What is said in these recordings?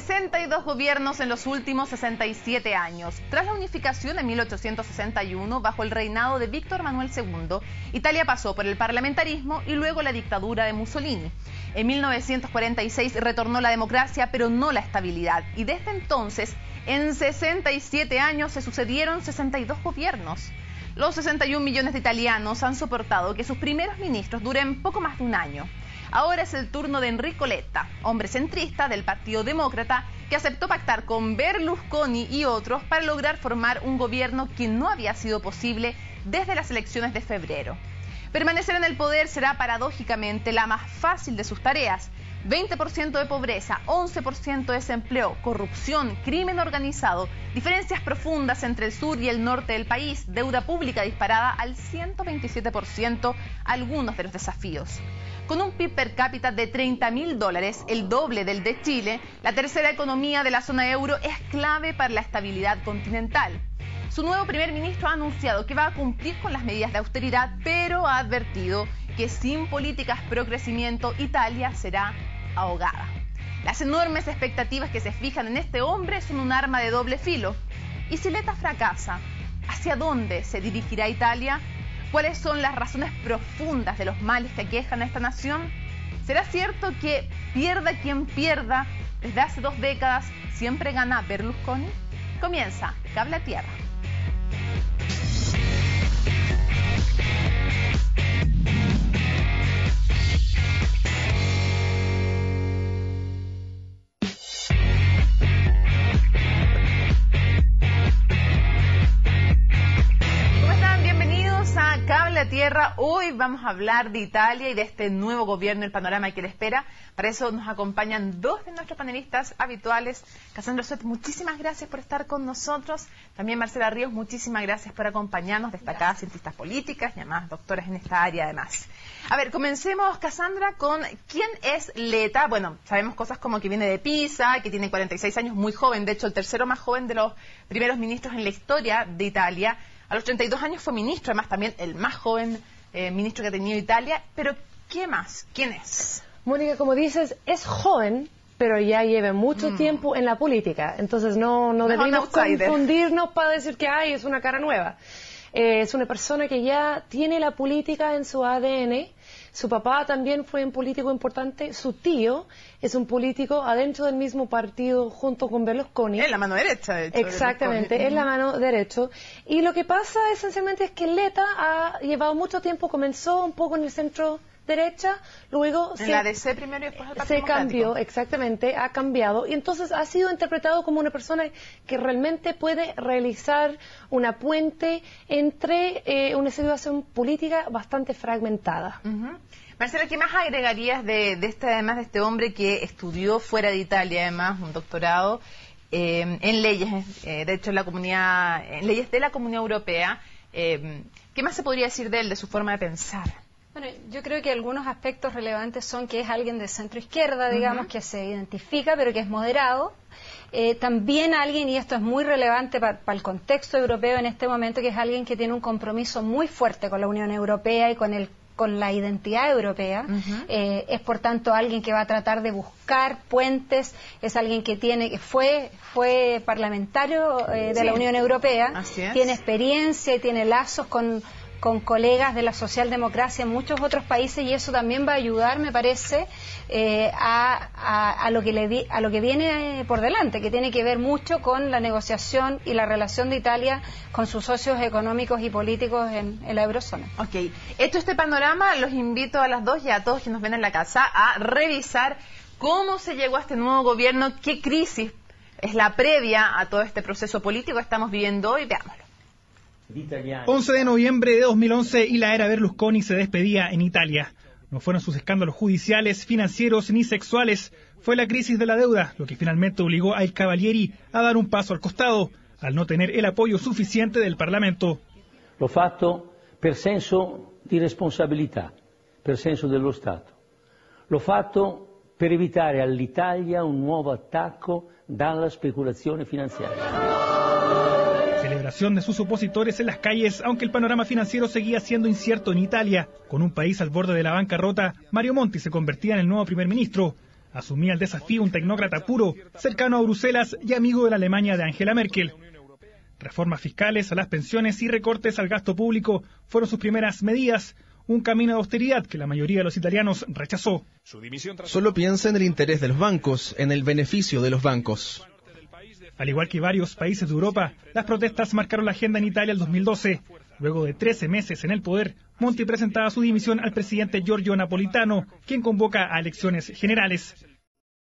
62 gobiernos en los últimos 67 años. Tras la unificación en 1861, bajo el reinado de Víctor Manuel II, Italia pasó por el parlamentarismo y luego la dictadura de Mussolini. En 1946 retornó la democracia, pero no la estabilidad. Y desde entonces, en 67 años, se sucedieron 62 gobiernos. Los 61 millones de italianos han soportado que sus primeros ministros duren poco más de un año. Ahora es el turno de Enrico Letta, hombre centrista del Partido Demócrata, que aceptó pactar con Berlusconi y otros para lograr formar un gobierno que no había sido posible desde las elecciones de febrero. Permanecer en el poder será paradójicamente la más fácil de sus tareas. 20% de pobreza, 11% de desempleo, corrupción, crimen organizado, diferencias profundas entre el sur y el norte del país, deuda pública disparada al 127%, algunos de los desafíos. Con un PIB per cápita de $30.000, el doble del de Chile, la tercera economía de la zona euro es clave para la estabilidad continental. Su nuevo primer ministro ha anunciado que va a cumplir con las medidas de austeridad, pero ha advertido que sin políticas pro crecimiento, Italia será ahogada. Las enormes expectativas que se fijan en este hombre son un arma de doble filo. Y si Letta fracasa, ¿hacia dónde se dirigirá Italia? ¿Cuáles son las razones profundas de los males que aquejan a esta nación? ¿Será cierto que pierda quien pierda? Desde hace 2 décadas siempre gana Berlusconi. Comienza Cable a Tierra. Cable a Tierra. Hoy vamos a hablar de Italia y de este nuevo gobierno, el panorama que le espera. Para eso nos acompañan 2 de nuestros panelistas habituales. Cassandra Suet, muchísimas gracias por estar con nosotros. También Marcela Ríos, muchísimas gracias por acompañarnos, destacadas cientistas políticas y además doctoras en esta área además. A ver, comencemos, Cassandra, con ¿quién es Letta? Bueno, sabemos cosas como que viene de Pisa, que tiene 46 años, muy joven, de hecho el tercero más joven de los primeros ministros en la historia de Italia. A los 32 años fue ministro, además también el más joven ministro que ha tenido Italia. Pero, ¿qué más? ¿Quién es? Mónica, como dices, es joven, pero ya lleva mucho tiempo en la política. Entonces no debemos confundirnos para decir que es una cara nueva. Es una persona que ya tiene la política en su ADN. Su papá también fue un político importante. Su tío es un político adentro del mismo partido junto con Berlusconi. Es la mano derecha, de hecho. Exactamente, es la mano derecha. Y lo que pasa esencialmente es que Letta ha llevado mucho tiempo, comenzó un poco en el centro derecha, luego en la DC primero y después al Partido se cambió, exactamente, ha cambiado y entonces ha sido interpretado como una persona que realmente puede realizar una puente entre una situación política bastante fragmentada. Marcela, ¿qué más agregarías además de este hombre que estudió fuera de Italia, además un doctorado en leyes, de hecho en leyes de la Comunidad Europea? ¿Qué más se podría decir de él, de su forma de pensar? Bueno, yo creo que algunos aspectos relevantes son que es alguien de centro izquierda, digamos, que se identifica, pero que es moderado. También alguien, y esto es muy relevante para el contexto europeo en este momento, que es alguien que tiene un compromiso muy fuerte con la Unión Europea y con la identidad europea. Es por tanto alguien que va a tratar de buscar puentes, es alguien que fue parlamentario de la Unión Europea, tiene experiencia y tiene lazos con colegas de la socialdemocracia en muchos otros países y eso también va a ayudar, me parece, a lo que viene por delante, que tiene que ver mucho con la negociación y la relación de Italia con sus socios económicos y políticos en la eurozona. Ok, hecho este panorama, los invito a las 2 y a todos que nos ven en la casa a revisar cómo se llegó a este nuevo gobierno, qué crisis es la previa a todo este proceso político que estamos viviendo hoy. Veámoslo. 11 de noviembre de 2011 y la era Berlusconi se despedía en Italia. No fueron sus escándalos judiciales, financieros ni sexuales. Fue la crisis de la deuda lo que finalmente obligó a Il Cavalieri a dar un paso al costado, al no tener el apoyo suficiente del Parlamento. L'ho fatto per senso di responsabilità, per senso dello Stato. L'ho fatto per evitare all'Italia un nuovo attacco dalla speculazione finanziaria. Celebración de sus opositores en las calles, aunque el panorama financiero seguía siendo incierto en Italia. Con un país al borde de la bancarrota, Mario Monti se convertía en el nuevo primer ministro. Asumía el desafío un tecnócrata puro, cercano a Bruselas y amigo de la Alemania de Angela Merkel. Reformas fiscales a las pensiones y recortes al gasto público fueron sus primeras medidas, un camino de austeridad que la mayoría de los italianos rechazó. Solo piensa en el interés de los bancos, en el beneficio de los bancos. Al igual que varios países de Europa, las protestas marcaron la agenda en Italia el 2012. Luego de 13 meses en el poder, Monti presentaba su dimisión al presidente Giorgio Napolitano, quien convoca a elecciones generales.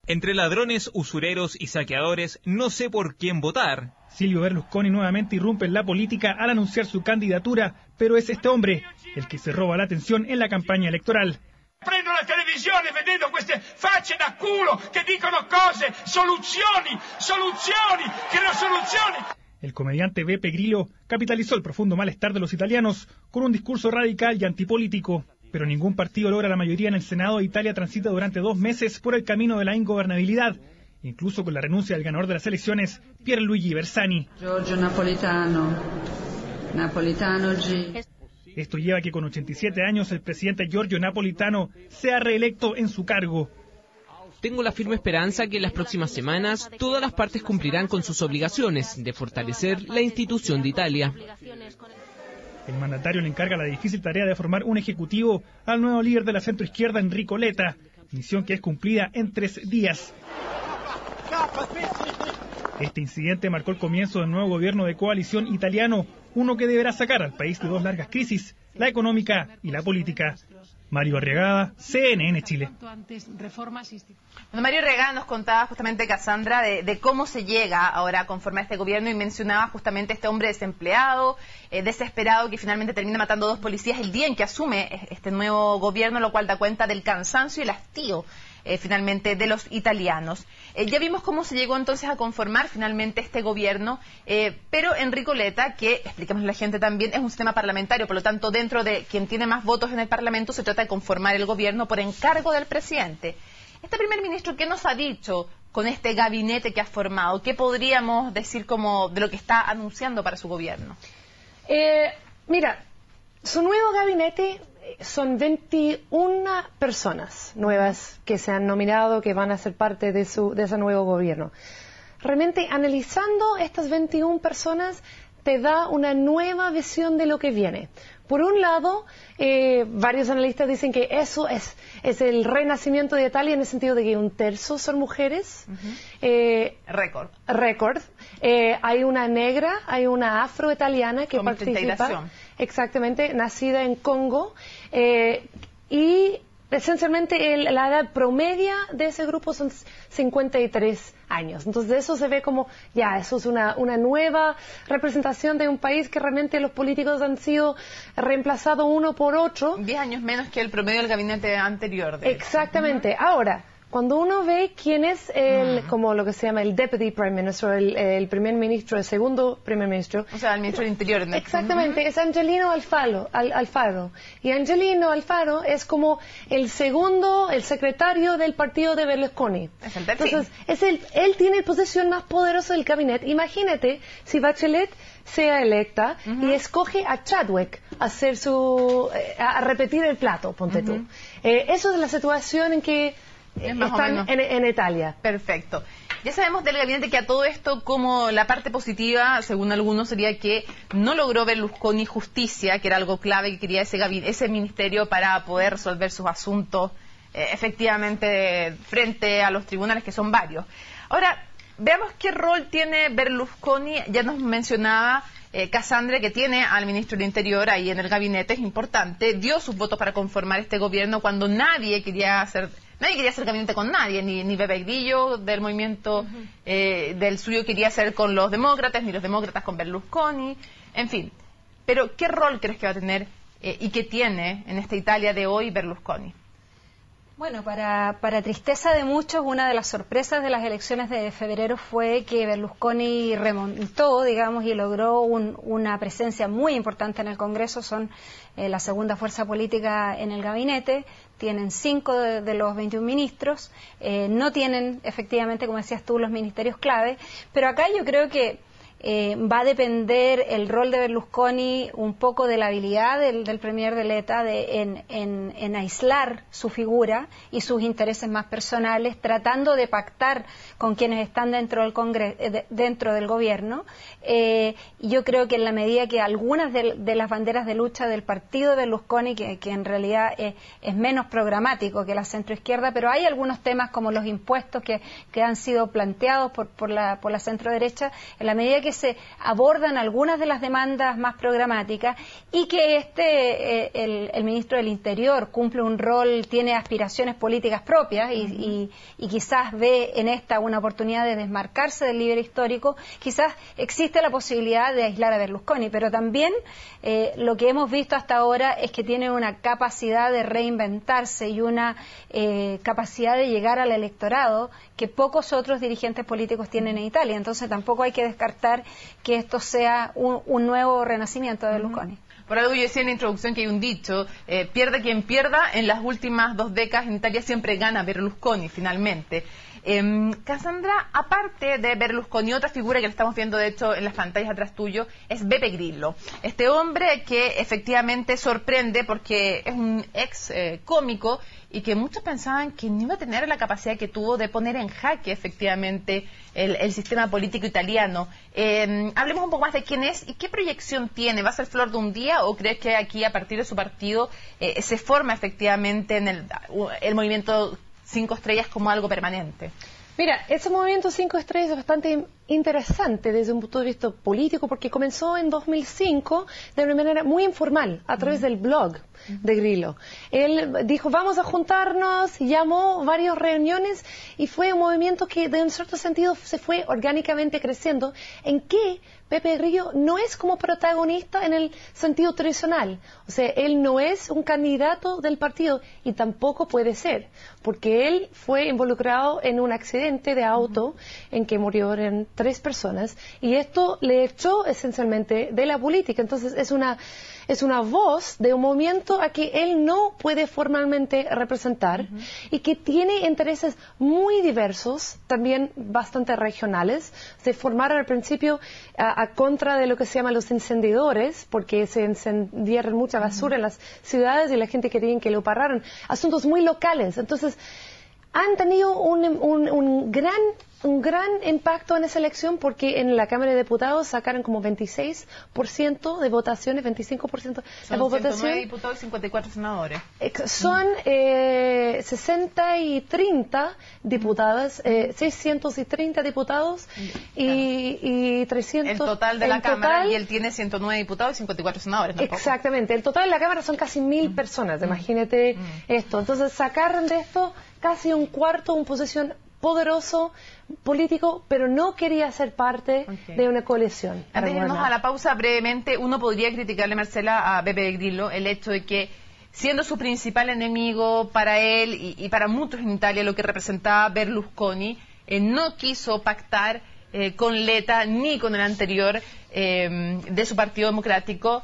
Entre ladrones, usureros y saqueadores, no sé por quién votar. Silvio Berlusconi nuevamente irrumpe en la política al anunciar su candidatura, pero es este hombre el que se roba la atención en la campaña electoral. Prendo la televisione vedendo queste facce da culo che dicono cose, soluzioni, che no soluzioni. El comediante Beppe Grillo capitalizó el profundo malestar de los italianos con un discurso radical y antipolítico. Pero ningún partido logra la mayoría en el Senado. Italia transita durante 2 meses por el camino de la ingobernabilidad, incluso con la renuncia del ganador de las elecciones, Pierluigi Bersani. Giorgio Napolitano G. Esto lleva a que con 87 años el presidente Giorgio Napolitano sea reelecto en su cargo. Tengo la firme esperanza que en las próximas semanas todas las partes cumplirán con sus obligaciones de fortalecer la institución de Italia. El mandatario le encarga la difícil tarea de formar un ejecutivo al nuevo líder de la centroizquierda, Enrico Letta, misión que es cumplida en 3 días. Este incidente marcó el comienzo del nuevo gobierno de coalición italiano, uno que deberá sacar al país de 2 largas crisis, la económica y la política. Mario Arriagada, CNN Chile. Mario Arriagada nos contaba justamente, Cassandra, de cómo se llega ahora a conformar este gobierno y mencionaba justamente este hombre desempleado, desesperado, que finalmente termina matando a 2 policías el día en que asume este nuevo gobierno, lo cual da cuenta del cansancio y el hastío finalmente de los italianos. Ya vimos cómo se llegó entonces a conformar finalmente este gobierno, pero Enrico Letta, que, expliquemos a la gente también, es un sistema parlamentario, por lo tanto dentro de quien tiene más votos en el Parlamento se trata de conformar el gobierno por encargo del presidente. Este primer ministro, ¿qué nos ha dicho con este gabinete que ha formado? ¿Qué podríamos decir como de lo que está anunciando para su gobierno? Mira, su nuevo gabinete son 21 personas nuevas que se han nominado, que van a ser parte de ese nuevo gobierno. Realmente, analizando estas 21 personas, te da una nueva visión de lo que viene. Por un lado, varios analistas dicen que eso es el renacimiento de Italia, en el sentido de que 1/3 son mujeres. Récord. Hay una negra, hay una afroitaliana que participa. Exactamente, nacida en Congo. Y esencialmente la edad promedia de ese grupo son 53 años. Entonces de eso se ve como, eso es una nueva representación de un país que realmente los políticos han sido reemplazados uno por otro. 10 años menos que el promedio del gabinete anterior. Exactamente. Ahora, cuando uno ve quién es como lo que se llama el Deputy Prime Minister, el primer ministro, el segundo primer ministro. O sea, el ministro del Interior. ¿No? Exactamente, es Angelino Alfaro. Y Angelino Alfaro es como el secretario del partido de Berlusconi. Entonces, él tiene posesión más poderosa del gabinete. Imagínate si Bachelet sea electa y escoge a Chadwick a repetir el plato, ponte tú. Eso es la situación en que están en Italia. Perfecto. Ya sabemos del gabinete que a todo esto, como la parte positiva, según algunos, sería que no logró Berlusconi justicia, que era algo clave que quería ese ministerio para poder resolver sus asuntos efectivamente frente a los tribunales, que son varios. Ahora, veamos qué rol tiene Berlusconi. Ya nos mencionaba Cassandra, que tiene al ministro del Interior ahí en el gabinete, es importante. Dio sus votos para conformar este gobierno cuando nadie quería hacer gabinete con nadie, ni Beppe Grillo del movimiento del suyo quería hacer con los demócratas, ni los demócratas con Berlusconi, en fin. Pero, ¿qué rol crees que va a tener y que tiene en esta Italia de hoy Berlusconi? Bueno, para tristeza de muchos, una de las sorpresas de las elecciones de febrero fue que Berlusconi remontó, digamos, y logró una presencia muy importante en el Congreso. Son la segunda fuerza política en el gabinete, tienen 5 de los 21 ministros, no tienen efectivamente, como decías tú, los ministerios clave, pero acá yo creo que va a depender el rol de Berlusconi un poco de la habilidad del premier de Letta en aislar su figura y sus intereses más personales, tratando de pactar con quienes están dentro del gobierno. Yo creo que en la medida que algunas de las banderas de lucha del partido de Berlusconi, que en realidad es menos programático que la centroizquierda, pero hay algunos temas como los impuestos que han sido planteados por la centroderecha, en la medida que se abordan algunas de las demandas más programáticas y que el ministro del Interior cumple un rol, tiene aspiraciones políticas propias y quizás ve en esta una oportunidad de desmarcarse del líder histórico, quizás existe la posibilidad de aislar a Berlusconi, pero también lo que hemos visto hasta ahora es que tiene una capacidad de reinventarse y una capacidad de llegar al electorado que pocos otros dirigentes políticos tienen en Italia. Entonces tampoco hay que descartar que esto sea un nuevo renacimiento de Berlusconi. Por algo yo decía en la introducción que hay un dicho, pierde quien pierda, en las últimas 2 décadas en Italia siempre gana Berlusconi finalmente. Cassandra, aparte de Berlusconi, otra figura que la estamos viendo de hecho en las pantallas atrás tuyo es Beppe Grillo. Este hombre que efectivamente sorprende porque es un ex cómico y que muchos pensaban que no iba a tener la capacidad que tuvo de poner en jaque efectivamente el sistema político italiano. Hablemos un poco más de quién es y qué proyección tiene. ¿Va a ser flor de un día o crees que aquí a partir de su partido se forma efectivamente en el movimiento 5 estrellas como algo permanente? Mira, ese movimiento 5 estrellas es bastante interesante desde un punto de vista político porque comenzó en 2005 de una manera muy informal, a través del blog de Grillo. Él dijo, vamos a juntarnos, llamó varias reuniones y fue un movimiento que de un cierto sentido se fue orgánicamente creciendo, en que Beppe Grillo no es como protagonista en el sentido tradicional. O sea, él no es un candidato del partido y tampoco puede ser, porque él fue involucrado en un accidente de auto en que murieron 3 personas y esto le echó esencialmente de la política. Entonces es una voz de un movimiento a que él no puede formalmente representar y que tiene intereses muy diversos, también bastante regionales. Se formaron al principio a contra de lo que se llama los incendiadores, porque se encendieron mucha basura en las ciudades y la gente quería que lo pararan. Asuntos muy locales. Entonces, han tenido un gran impacto en esa elección porque en la Cámara de Diputados sacaron como 26% de votaciones, 25% de votaciones. Son 109 diputados y 54 senadores. Son 60 y 30 diputadas, 630 diputados y 300... El total de la Cámara, y él tiene 109 diputados y 54 senadores. ¿Tampoco? Exactamente, el total de la Cámara son casi 1000 personas, imagínate esto. Entonces sacaron de esto casi un cuarto, una posición poderoso político, pero no quería ser parte de una coalición. Antes de irnos a la pausa brevemente, uno podría criticarle, Marcela, a Beppe Grillo el hecho de que, siendo su principal enemigo para él y para muchos en Italia, lo que representaba Berlusconi, no quiso pactar con Letta ni con el anterior de su Partido Democrático.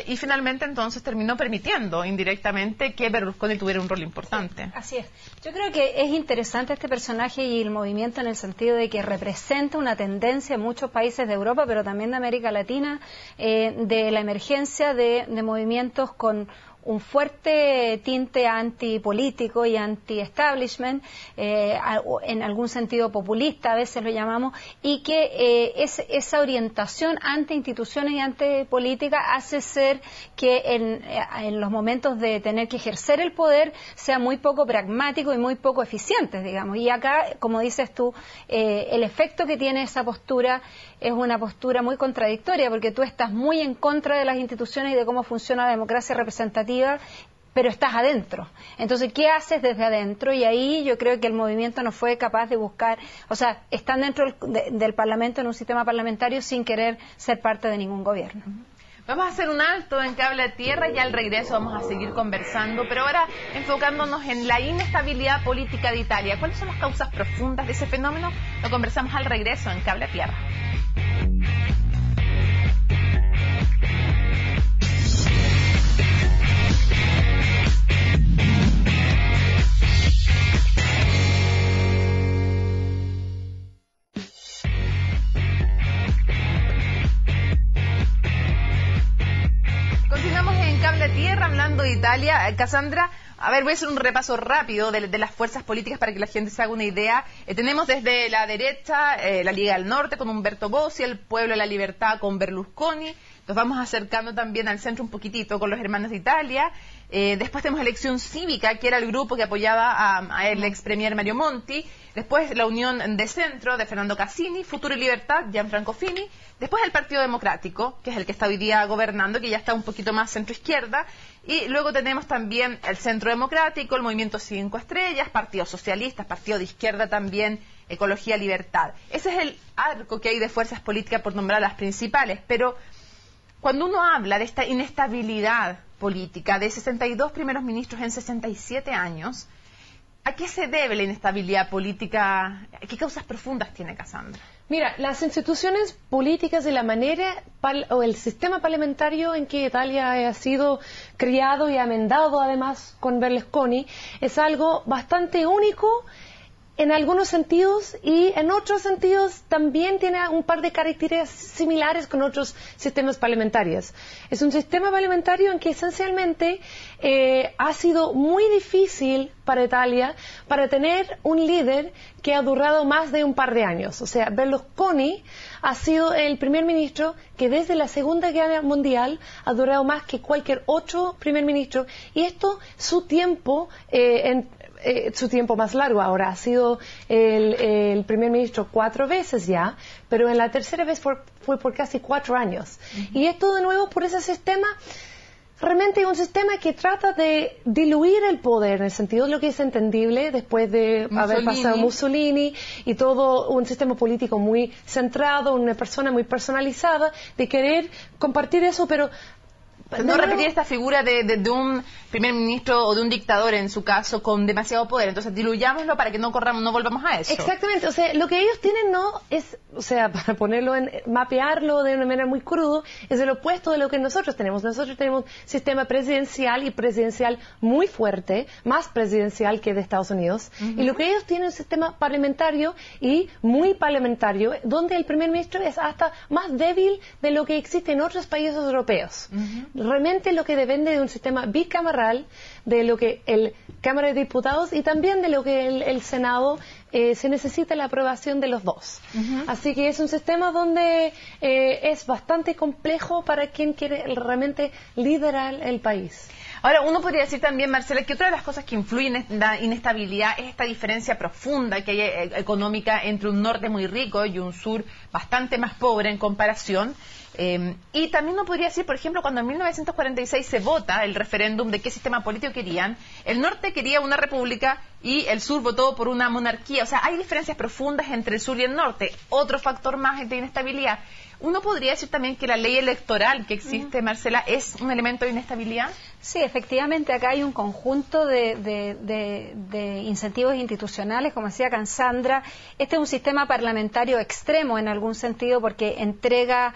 Y finalmente entonces terminó permitiendo indirectamente que Berlusconi tuviera un rol importante. Así es. Yo creo que es interesante este personaje y el movimiento en el sentido de que representa una tendencia en muchos países de Europa, pero también de América Latina, de la emergencia de movimientos con un fuerte tinte antipolítico y anti-establishment, en algún sentido populista, a veces lo llamamos, y que esa orientación anti-instituciones y anti-política hace ser que en los momentos de tener que ejercer el poder sea muy poco pragmático y muy poco eficiente, digamos. Y acá, como dices tú, el efecto que tiene esa postura es una postura muy contradictoria, porque tú estás muy en contra de las instituciones y de cómo funciona la democracia representativa, pero estás adentro. Entonces, ¿qué haces desde adentro? Y ahí yo creo que el movimiento no fue capaz de buscar, o sea, están dentro del Parlamento, en un sistema parlamentario, sin querer ser parte de ningún gobierno. Vamos a hacer un alto en Cable a Tierra y al regreso vamos a seguir conversando, pero ahora enfocándonos en la inestabilidad política de Italia. ¿Cuáles son las causas profundas de ese fenómeno? Lo conversamos al regreso en Cable a Tierra. tierra hablando de Italia. Cassandra, a ver, voy a hacer un repaso rápido de las fuerzas políticas para que la gente se haga una idea. Tenemos desde la derecha la Liga del Norte con Umberto Bossi, el Pueblo de la Libertad con Berlusconi. Nos vamos acercando también al centro un poquitito con los Hermanos de Italia. Después tenemos Elección Cívica, que era el grupo que apoyaba al ex premier Mario Monti. Después la Unión de Centro de Fernando Casini, Futuro y Libertad, Gianfranco Fini. Después el Partido Democrático, que es el que está hoy día gobernando, que ya está un poquito más centro-izquierda. Y luego tenemos también el Centro Democrático, el Movimiento 5 Estrellas, Partido Socialista, Partido de Izquierda también, Ecología, Libertad. Ese es el arco que hay de fuerzas políticas, por nombrar las principales. Pero cuando uno habla de esta inestabilidad política de 62 primeros ministros en 67 años, ¿a qué se debe la inestabilidad política? ¿Qué causas profundas tiene, Cassandra? Mira, las instituciones políticas y la manera o el sistema parlamentario en que Italia ha sido criado y amendado además con Berlusconi es algo bastante único en algunos sentidos y en otros sentidos también tiene un par de características similares con otros sistemas parlamentarios. Es un sistema parlamentario en que esencialmente ha sido muy difícil para Italia para tener un líder que ha durado más de un par de años. O sea, Berlusconi ha sido el primer ministro que desde la Segunda Guerra Mundial ha durado más que cualquier otro primer ministro y esto su tiempo su tiempo más largo ahora. Ha sido el primer ministro 4 veces ya, pero en la tercera vez fue por casi 4 años. Y esto de nuevo por ese sistema, realmente un sistema que trata de diluir el poder, en el sentido de lo que es entendible después de haber pasado Mussolini y todo un sistema político muy centrado, una persona muy personalizada, de querer compartir eso, pero no repetir esta figura de un primer ministro o de un dictador en su caso con demasiado poder. Entonces diluyámoslo para que no volvamos a eso. Exactamente, o sea, lo que ellos tienen no es, o sea, para ponerlo mapearlo de una manera muy crudo, es el opuesto de lo que nosotros tenemos. Nosotros tenemos un sistema presidencial y presidencial muy fuerte, más presidencial que de Estados Unidos. Y lo que ellos tienen es un sistema parlamentario y muy parlamentario, donde el primer ministro es hasta más débil de lo que existe en otros países europeos. Realmente lo que depende de un sistema bicameral, de lo que el Cámara de Diputados y también de lo que el Senado se necesita la aprobación de los dos. Así que es un sistema donde es bastante complejo para quien quiere realmente liderar el país. Ahora, uno podría decir también, Marcela, que otra de las cosas que influyen en la inestabilidad es esta diferencia profunda que hay económica entre un norte muy rico y un sur bastante más pobre en comparación. Y también uno podría decir, por ejemplo, cuando en 1946 se vota el referéndum de qué sistema político querían, el norte quería una república y el sur votó por una monarquía. O sea, hay diferencias profundas entre el sur y el norte. Otro factor más de inestabilidad. ¿Uno podría decir también que la ley electoral que existe, Marcela, es un elemento de inestabilidad? Sí, efectivamente, acá hay un conjunto de incentivos institucionales, como decía Cassandra. Este es un sistema parlamentario extremo en algún sentido porque entrega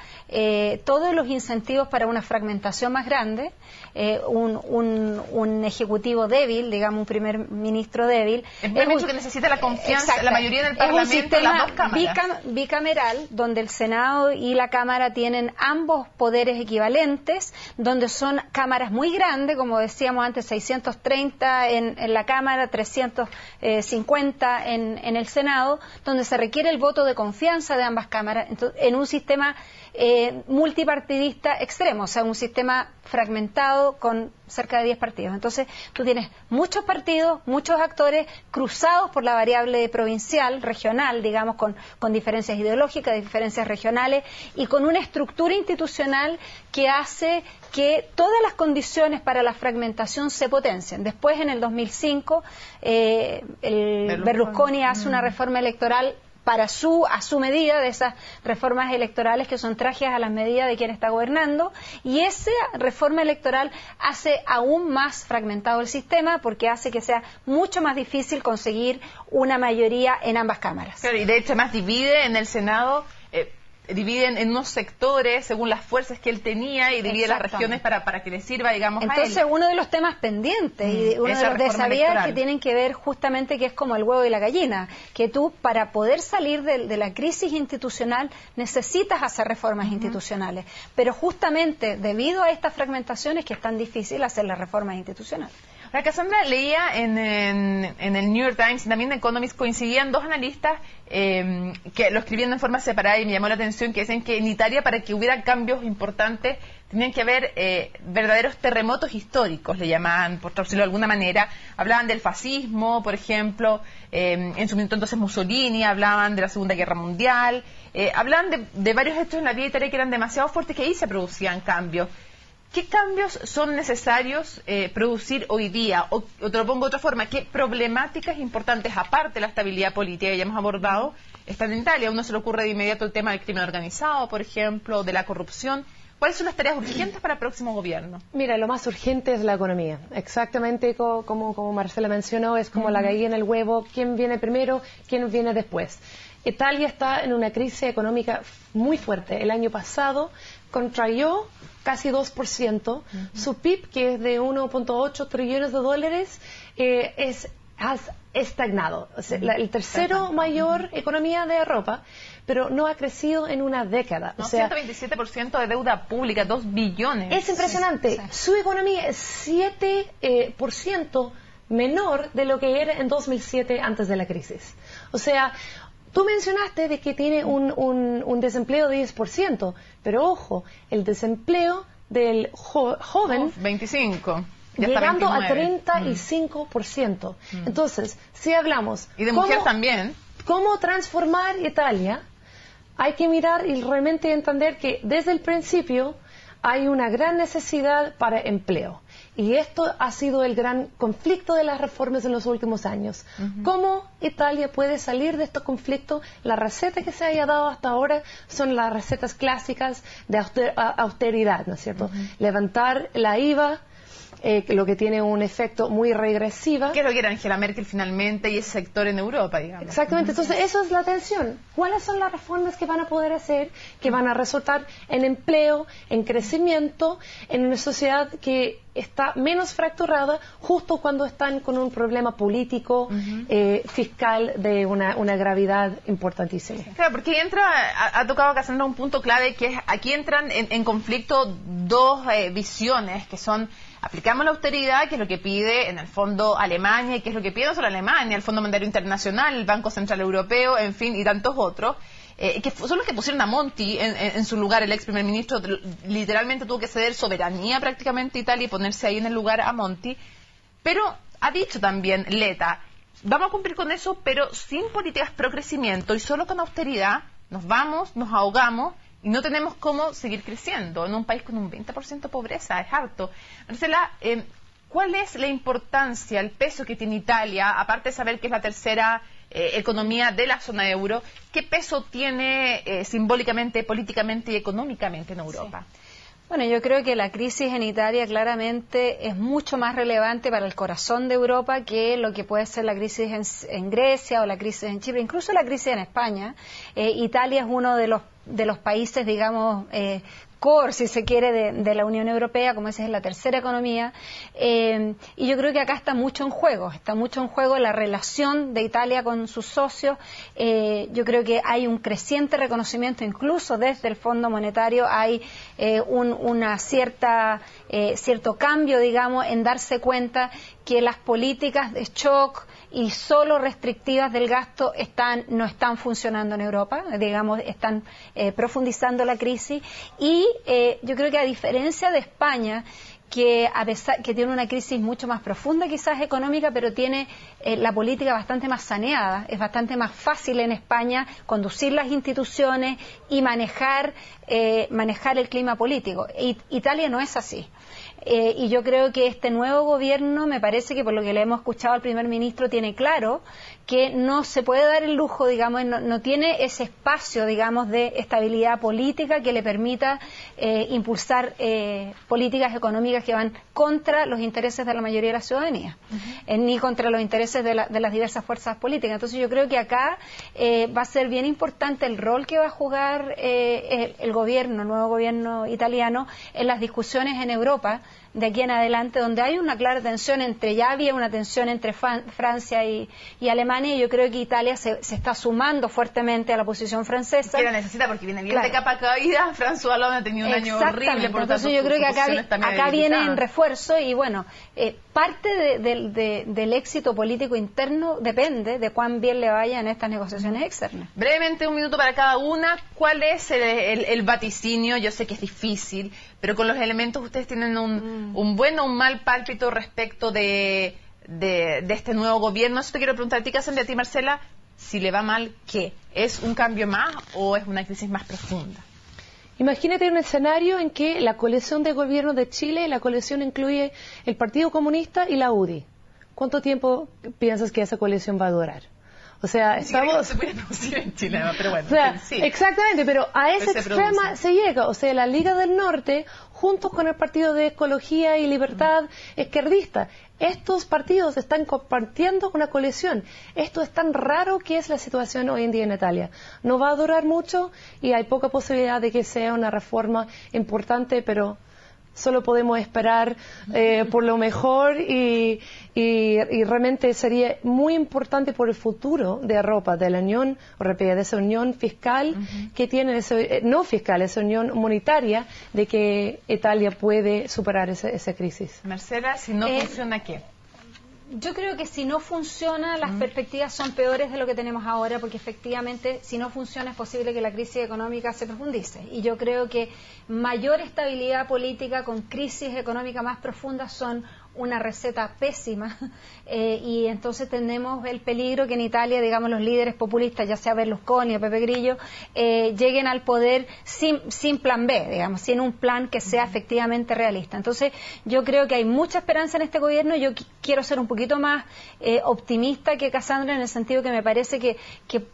todos los incentivos para una fragmentación más grande, un ejecutivo débil, digamos, un primer ministro débil. Es un hecho que necesita la confianza, exacto, la mayoría del Parlamento, las dos cámaras. Es un sistema bicameral, donde el Senado y la Cámara tienen ambos poderes equivalentes, donde son cámaras muy grandes, como decíamos antes, 630 en la Cámara, 350 en el Senado, donde se requiere el voto de confianza de ambas cámaras, en un sistema multipartidista extremo, o sea, un sistema fragmentado con cerca de 10 partidos. Entonces, tú tienes muchos partidos, muchos actores cruzados por la variable provincial, regional, digamos, con diferencias ideológicas, diferencias regionales, y con una estructura institucional que hace que todas las condiciones para la fragmentación se potencien. Después, en el 2005, Berlusconi hace una reforma electoral a su medida, de esas reformas electorales que son trágicas a las medidas de quien está gobernando, y esa reforma electoral hace aún más fragmentado el sistema porque hace que sea mucho más difícil conseguir una mayoría en ambas cámaras. Claro, y de hecho más divide en el Senado dividen en unos sectores según las fuerzas que él tenía y divide las regiones para que le sirva, digamos, entonces, a él. uno de los temas pendientes y uno de los desavíos que tienen que ver justamente que es como el huevo y la gallina, que tú para poder salir de la crisis institucional necesitas hacer reformas institucionales, pero justamente debido a estas fragmentaciones que es tan difícil hacer las reformas institucionales. La Cassandra, leía en el New York Times y también en Economist, coincidían dos analistas que lo escribían en forma separada y me llamó la atención, que dicen que en Italia, para que hubiera cambios importantes, tenían que haber verdaderos terremotos históricos, le llamaban, por traducirlo de alguna manera. Hablaban del fascismo, por ejemplo, en su momento entonces Mussolini, hablaban de la Segunda Guerra Mundial, hablaban de varios hechos en la vida italiana que eran demasiado fuertes, que ahí se producían cambios. ¿Qué cambios son necesarios producir hoy día? O te lo pongo de otra forma, ¿qué problemáticas importantes, aparte de la estabilidad política que ya hemos abordado, están en Italia? A uno se le ocurre de inmediato el tema del crimen organizado, por ejemplo, de la corrupción. ¿Cuáles son las tareas urgentes para el próximo gobierno? Mira, lo más urgente es la economía. Exactamente como Marcela mencionó, es como la gallina en el huevo. ¿Quién viene primero? ¿Quién viene después? Italia está en una crisis económica muy fuerte. El año pasado contrayó casi 2%. Su PIB, que es de 1.8 trillones de dólares, ha estagnado. O sea, el tercero mayor economía de Europa, pero no ha crecido en una década. O sea, 127% de deuda pública, 2 billones. Es impresionante. Su economía es 7% menor de lo que era en 2007 antes de la crisis. O sea, tú mencionaste de que tiene un desempleo de 10%, pero ojo, el desempleo del joven... 25%. Llegando a 35%. Entonces, si hablamos... Y de mujer también. ¿Cómo transformar Italia? Hay que mirar y realmente entender que desde el principio hay una gran necesidad para empleo. Y esto ha sido el gran conflicto de las reformas en los últimos años. ¿Cómo Italia puede salir de estos conflictos? La receta que se haya dado hasta ahora son las recetas clásicas de austeridad, ¿no es cierto? Levantar la IVA, lo que tiene un efecto muy regresivo. ¿Qué es lo que era Angela Merkel finalmente y ese sector en Europa, digamos? Exactamente, entonces eso es la tensión. ¿Cuáles son las reformas que van a poder hacer, que van a resultar en empleo, en crecimiento, en una sociedad que está menos fracturada justo cuando están con un problema político, fiscal de una gravedad importantísima? Claro, porque ha tocado Cassandra un punto clave, que es aquí entran en conflicto dos visiones, que son: aplicamos la austeridad, que es lo que pide en el fondo Alemania, y que es lo que pide no solo Alemania, el Fondo Monetario Internacional, el Banco Central Europeo, en fin, y tantos otros, que son los que pusieron a Monti en su lugar. El ex primer ministro literalmente tuvo que ceder soberanía prácticamente a Italia y ponerse ahí en el lugar a Monti. Pero ha dicho también Letta: vamos a cumplir con eso, pero sin políticas pro crecimiento y solo con austeridad nos ahogamos y no tenemos cómo seguir creciendo en un país con un 20% de pobreza. Es harto. Marcela, ¿cuál es la importancia, el peso que tiene Italia, aparte de saber que es la tercera economía de la zona euro? ¿Qué peso tiene simbólicamente, políticamente y económicamente en Europa? Sí. Bueno, yo creo que la crisis en Italia claramente es mucho más relevante para el corazón de Europa que lo que puede ser la crisis en Grecia o la crisis en Chipre, incluso la crisis en España. Italia es uno de los países, digamos, core, si se quiere, de la Unión Europea, como esa es la tercera economía, y yo creo que acá está mucho en juego la relación de Italia con sus socios. Yo creo que hay un creciente reconocimiento, incluso desde el Fondo Monetario hay cierto cambio, digamos, en darse cuenta que las políticas de shock y solo restrictivas del gasto no están funcionando en Europa, digamos, están profundizando la crisis. Y yo creo que a diferencia de España, que tiene una crisis mucho más profunda quizás económica, pero tiene la política bastante más saneada, es bastante más fácil en España conducir las instituciones y manejar el clima político. Italia no es así. y yo creo que este nuevo gobierno, me parece que por lo que le hemos escuchado al primer ministro, tiene claro que no se puede dar el lujo, digamos, no tiene ese espacio, digamos, de estabilidad política que le permita impulsar políticas económicas que van contra los intereses de la mayoría de la ciudadanía, ni contra los intereses de las diversas fuerzas políticas. Entonces yo creo que acá va a ser bien importante el rol que va a jugar el nuevo gobierno italiano en las discusiones en Europa de aquí en adelante, donde hay una clara tensión ya había una tensión entre Francia y Alemania, y yo creo que Italia se está sumando fuertemente a la posición francesa. Que la necesita porque viene bien de capa caída. François Hollande ha tenido un año horrible, por lo tanto, entonces yo creo que acá viene en refuerzo, y bueno, parte del éxito político interno depende de cuán bien le vaya en estas negociaciones externas. Brevemente, 1 minuto para cada una. ¿Cuál es el vaticinio? Yo sé que es difícil, pero con los elementos ustedes tienen un buen o un mal pálpito respecto de este nuevo gobierno. Eso te quiero preguntar a ti, Cassandra, y a ti, Marcela, si le va mal, ¿qué? ¿Es un cambio más o es una crisis más profunda? Imagínate un escenario en que la coalición de gobierno de Chile, la coalición incluye el Partido Comunista y la UDI. ¿Cuánto tiempo piensas que esa coalición va a durar? O sea, estamos... No se puede producir en Chile, pero bueno. O sea, sí. Exactamente, pero a ese extrema se llega. O sea, la Liga del Norte, junto con el Partido de Ecología y Libertad izquierdista, estos partidos están compartiendo una coalición. Esto es tan raro que es la situación hoy en día en Italia. No va a durar mucho y hay poca posibilidad de que sea una reforma importante, pero solo podemos esperar por lo mejor y realmente sería muy importante por el futuro de Europa, de la Unión Europea, de esa unión fiscal que tiene, no fiscal, esa unión monetaria, de que Italia puede superar esa crisis. Marcela, si no funciona, ¿qué? Yo creo que si no funciona, las perspectivas son peores de lo que tenemos ahora, porque efectivamente, si no funciona, es posible que la crisis económica se profundice. Y yo creo que mayor estabilidad política con crisis económica más profundas son una receta pésima, y entonces tenemos el peligro que en Italia, digamos, los líderes populistas, ya sea Berlusconi o Pepe Grillo, lleguen al poder sin plan B, digamos, sin un plan que sea efectivamente realista. Entonces yo creo que hay mucha esperanza en este gobierno. Yo quiero ser un poquito más optimista que Cassandra, en el sentido que me parece que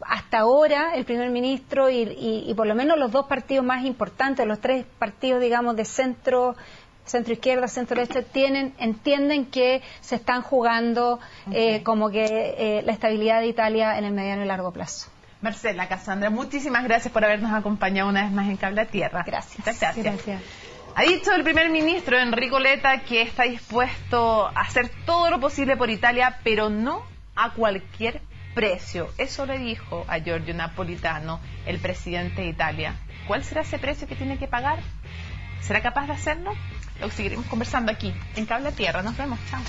hasta ahora el primer ministro y por lo menos los dos partidos más importantes, los tres partidos, digamos, de centro izquierda, centro derecha, entienden que se están jugando como que la estabilidad de Italia en el mediano y largo plazo. Marcela, Cassandra, muchísimas gracias por habernos acompañado una vez más en Cable a Tierra. Gracias. Muchas gracias. Ha dicho el primer ministro Enrico Letta que está dispuesto a hacer todo lo posible por Italia, pero no a cualquier precio. Eso le dijo a Giorgio Napolitano, el presidente de Italia. ¿Cuál será ese precio que tiene que pagar? ¿Será capaz de hacerlo? Lo seguiremos conversando aquí, en Cable a Tierra. Nos vemos. Chao.